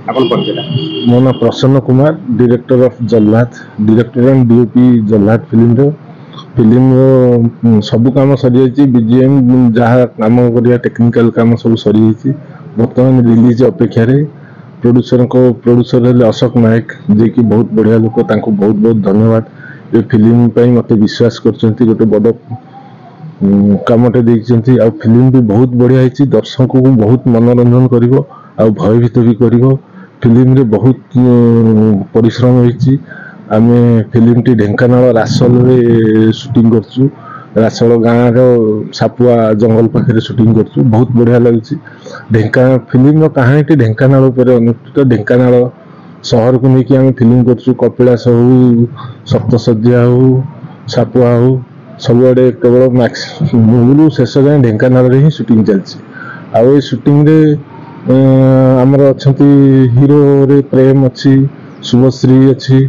ଆପଣ ପରିଚୟଟା? ମୋ ନାଁ Prasanna Kumar, director of Jallad, director and DOP Jallad ଫିଲ୍ମର ସବୁ କାମ ସରିଯାଇଛି। ବିଜିଏମ୍ ଯାହା କାମ କରିବା ଟେକ୍ନିକାଲ କାମ ସବୁ ସରିଯାଇଛି। ବର୍ତ୍ତମାନ ରିଲିଜ ଅପେକ୍ଷାରେ। ପ୍ରୋଡ୍ୟୁସର ହେଲେ ଅଶୋକ ନାୟକ, ଯିଏକି ବହୁତ ବଢ଼ିଆ ଲୋକ, ତାଙ୍କୁ ବହୁତ ବହୁତ ଧନ୍ୟବାଦ। ଏ ଫିଲ୍ମ ପାଇଁ ମୋତେ ବିଶ୍ୱାସ କରିଛନ୍ତି, ଗୋଟେ ବଡ଼ କାମଟେ ଦେଇଛନ୍ତି। ଆଉ ଫିଲ୍ମ ବି ବହୁତ ବଢ଼ିଆ ହେଇଛି, ଦର୍ଶକଙ୍କୁ ବହୁତ ମନୋରଞ୍ଜନ କରିବ ଆଉ ଭୟଭୀତ ବି କରିବ। ଫିଲ୍ମରେ ବହୁତ ପରିଶ୍ରମ ହେଇଛି। ଆମେ ଫିଲ୍ମଟି ଢେଙ୍କାନାଳ ରାସଲରେ ସୁଟିଂ କରୁଛୁ। ରାସଳ ଗାଁର ସାପୁଆ ଜଙ୍ଗଲ ପାଖରେ ସୁଟିଂ କରୁଛୁ। ବହୁତ ବଢ଼ିଆ ଲାଗୁଛି। ଫିଲ୍ମର କାହାଣୀଟି ଢେଙ୍କାନାଳ ଉପରେ ଅନୁଷ୍ଠିତ। ଢେଙ୍କାନାଳ ସହରକୁ ନେଇକି ଆମେ ଫିଲ୍ମ କରୁଛୁ। କପିଳାସ ହଉ, ସପ୍ତଶଯ୍ୟା ହଉ, ସାପୁଆ ହଉ, ସବୁଆଡ଼େ କେବଳ ମୂଳରୁ ଶେଷ ଯାଏଁ ଢେଙ୍କାନାଳରେ ହିଁ ସୁଟିଂ ଚାଲିଛି। ଆଉ ଏ ସୁଟିଂରେ ଆମର ଅଛନ୍ତି ହିରୋରେ ପ୍ରେମ ଅଛି, ଶୁଭଶ୍ରୀ ଅଛି,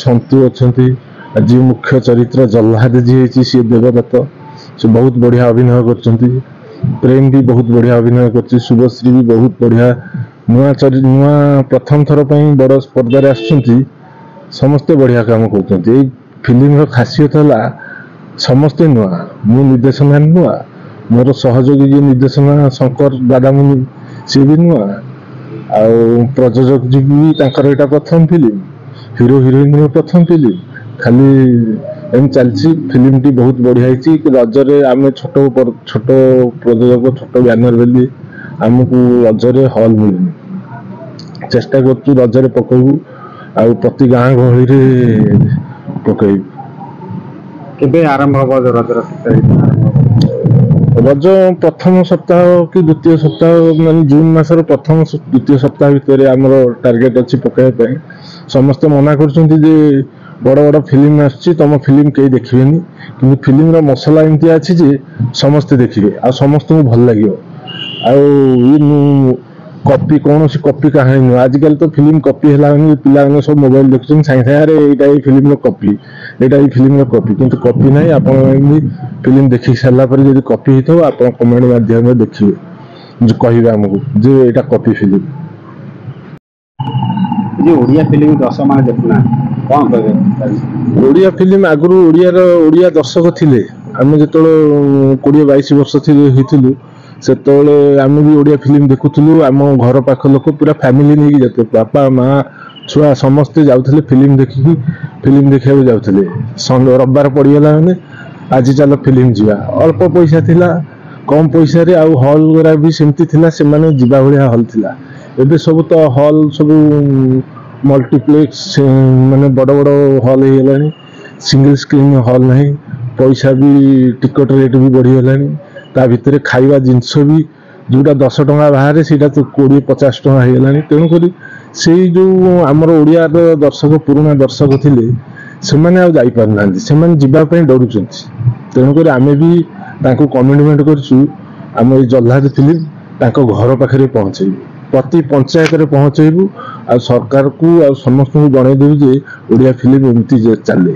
ସନ୍ତୁ ଅଛନ୍ତି। ଯିଏ ମୁଖ୍ୟ ଚରିତ୍ର ଜଲ୍ଲାଦ ଯିଏ ହେଇଛି ସିଏ ଦେବଦତ୍ତ, ସେ ବହୁତ ବଢ଼ିଆ ଅଭିନୟ କରିଛନ୍ତି। ପ୍ରେମ ବି ବହୁତ ବଢ଼ିଆ ଅଭିନୟ କରିଛି। ଶୁଭଶ୍ରୀ ବି ବହୁତ ବଢ଼ିଆ ନୂଆ ପ୍ରଥମ ଥର ପାଇଁ ବଡ଼ ପର୍ଦ୍ଦାରେ ଆସୁଛନ୍ତି। ସମସ୍ତେ ବଢ଼ିଆ କାମ କରୁଛନ୍ତି। ଏଇ ଫିଲ୍ମର ଖାସିୟତ ହେଲା ସମସ୍ତେ ନୂଆ। ମୁଁ ନିର୍ଦ୍ଦେଶନା ନୂଆ, ମୋର ସହଯୋଗୀ ଯିଏ ନିର୍ଦ୍ଦେଶନା ଶଙ୍କର ଦାଦାମୁନି ସିଏ ବି ନୂଆ, ଆଉ ପ୍ରଯୋଜକ ଯିଏ ବି ତାଙ୍କର ଏଇଟା ପ୍ରଥମ ଫିଲ୍ମ, ହିରୋ ହିରୋଇନର ପ୍ରଥମ ଫିଲ୍ମ। ଖାଲି ଏମିତି ଚାଲିଛି। ଫିଲ୍ମଟି ବହୁତ ବଢ଼ିଆ ହେଇଛି। ରଜରେ ଆମେ ଛୋଟ ପ୍ରଯୋଜକ, ଛୋଟ ବ୍ୟାନର ବୋଲି ଆମକୁ ରଜରେ ହଲ୍ ମିଳୁନି। ଚେଷ୍ଟା କରୁଛୁ ରଜରେ ପକେଇବୁ, ଆଉ ପ୍ରତି ଗାଁ ଗହଳିରେ ପକେଇବୁ। କେବେ ଆରମ୍ଭ ହବ ରଜର? ରଜ ପ୍ରଥମ ସପ୍ତାହ କି ଦ୍ୱିତୀୟ ସପ୍ତାହ, ମାନେ ଜୁନ ମାସର ପ୍ରଥମ ଦ୍ୱିତୀୟ ସପ୍ତାହ ଭିତରେ ଆମର ଟାର୍ଗେଟ ଅଛି ପକେଇବା ପାଇଁ। ସମସ୍ତେ ମନା କରୁଛନ୍ତି ଯେ ବଡ଼ ବଡ଼ ଫିଲ୍ମ ଆସୁଛି, ତମ ଫିଲ୍ମ କେହି ଦେଖିବେନି। କିନ୍ତୁ ଫିଲ୍ମର ମସଲା ଏମିତିଆ ଅଛି ଯେ ସମସ୍ତେ ଦେଖିବେ ଆଉ ସମସ୍ତଙ୍କୁ ଭଲ ଲାଗିବ। ଆଉ କୌଣସି କପି କାହାଣୀ ନୁହଁ। ଆଜିକାଲି ତ ଫିଲ୍ମ କପି ହେଲା ମାନେ ପିଲାମାନେ ସବୁ ମୋବାଇଲ ଦେଖୁଛନ୍ତି, ସାଙ୍ଗେ ସାଙ୍ଗେ ଏଇଟା ଏଇ ଫିଲ୍ମର କପି, ଏଇଟା ଏଇ ଫିଲ୍ମର କପି। କିନ୍ତୁ କପି ନାହିଁ। ଆପଣ ଏମିତି ଫିଲ୍ମ ଦେଖି ସାରିଲା ପରେ ଯଦି କପି ହେଇଥିବ ଆପଣ କମେଣ୍ଟ ମାଧ୍ୟମରେ ଦେଖିବେ, କହିବେ ଆମକୁ ଯେ ଏଇଟା କପି ଫିଲ୍ମ। ଯେ ଓଡ଼ିଆ ଫିଲ୍ମ ଦର୍ଶକମାନେ ଦେଖୁନାହାନ୍ତି, କ'ଣ କହିବେ? ଓଡ଼ିଆ ଫିଲ୍ମ ଆଗରୁ ଓଡ଼ିଆ ଦର୍ଶକ ଥିଲେ। ଆମେ ଯେତେବେଳେ 20-22 ବର୍ଷ ହେଇଥିଲୁ, ସେତେବେଳେ ଆମେ ବି ଓଡ଼ିଆ ଫିଲ୍ମ ଦେଖୁଥିଲୁ। ଆମ ଘର ପାଖ ଲୋକ ପୁରା ଫ୍ୟାମିଲି ନେଇକି ଯାଉଥିଲେ, ବାପା ମା ଛୁଆ ସମସ୍ତେ ଯାଉଥିଲେ ଫିଲ୍ମ ଦେଖିବାକୁ ଯାଉଥିଲେ। ରବିବାର ପଡ଼ିଗଲା ମାନେ ଆଜି ଚାଲ ଫିଲ୍ମ ଯିବା। ଅଳ୍ପ ପଇସା ଥିଲା, କମ ପଇସାରେ, ଆଉ ହଲ୍ ଗୁରା ବି ସେମିତି ଥିଲା, ସେମାନେ ଯିବା ଭଳିଆ ହଲ୍ ଥିଲା। ଏବେ ସବୁ ତ ହଲ୍ ସବୁ ମଲ୍ଟିପ୍ଲେକ୍ସ, ମାନେ ବଡ଼ ବଡ଼ ହଲ୍ ହେଇଗଲାଣି। ସିଙ୍ଗଲ ସ୍କ୍ରିନ୍ ହଲ୍ ନାହିଁ। ପଇସା ବି ଟିକଟ ରେଟ୍ ବି ବଢ଼ିଗଲାଣି। ତା ଭିତରେ ଖାଇବା ଜିନିଷ ବି ଯେଉଁଟା 10 ଟଙ୍କା ବାହାରେ ସେଇଟା ତ 20-50 ଟଙ୍କା ହେଇଗଲାଣି। ତେଣୁକରି ସେଇ ଯେଉଁ ଆମର ଓଡ଼ିଆର ଦର୍ଶକ, ପୁରୁଣା ଦର୍ଶକ ଥିଲେ, ସେମାନେ ଆଉ ଯାଇପାରୁନାହାନ୍ତି, ସେମାନେ ଯିବା ପାଇଁ ଡରୁଛନ୍ତି। ତେଣୁକରି ଆମେ ବି ତାଙ୍କୁ କମିଟମେଣ୍ଟ କରିଛୁ, ଆମ ଏଇ ଜଲ୍ଲାଦ ଫିଲ୍ମ ତାଙ୍କ ଘର ପାଖରେ ପହଞ୍ଚେଇବୁ, ପ୍ରତି ପଞ୍ଚାୟତରେ ପହଞ୍ଚେଇବୁ, ଆଉ ସରକାରକୁ ଆଉ ସମସ୍ତଙ୍କୁ ଜଣେଇଦେବୁ ଯେ ଓଡ଼ିଆ ଫିଲ୍ମ ଏମିତି ଚାଲେ।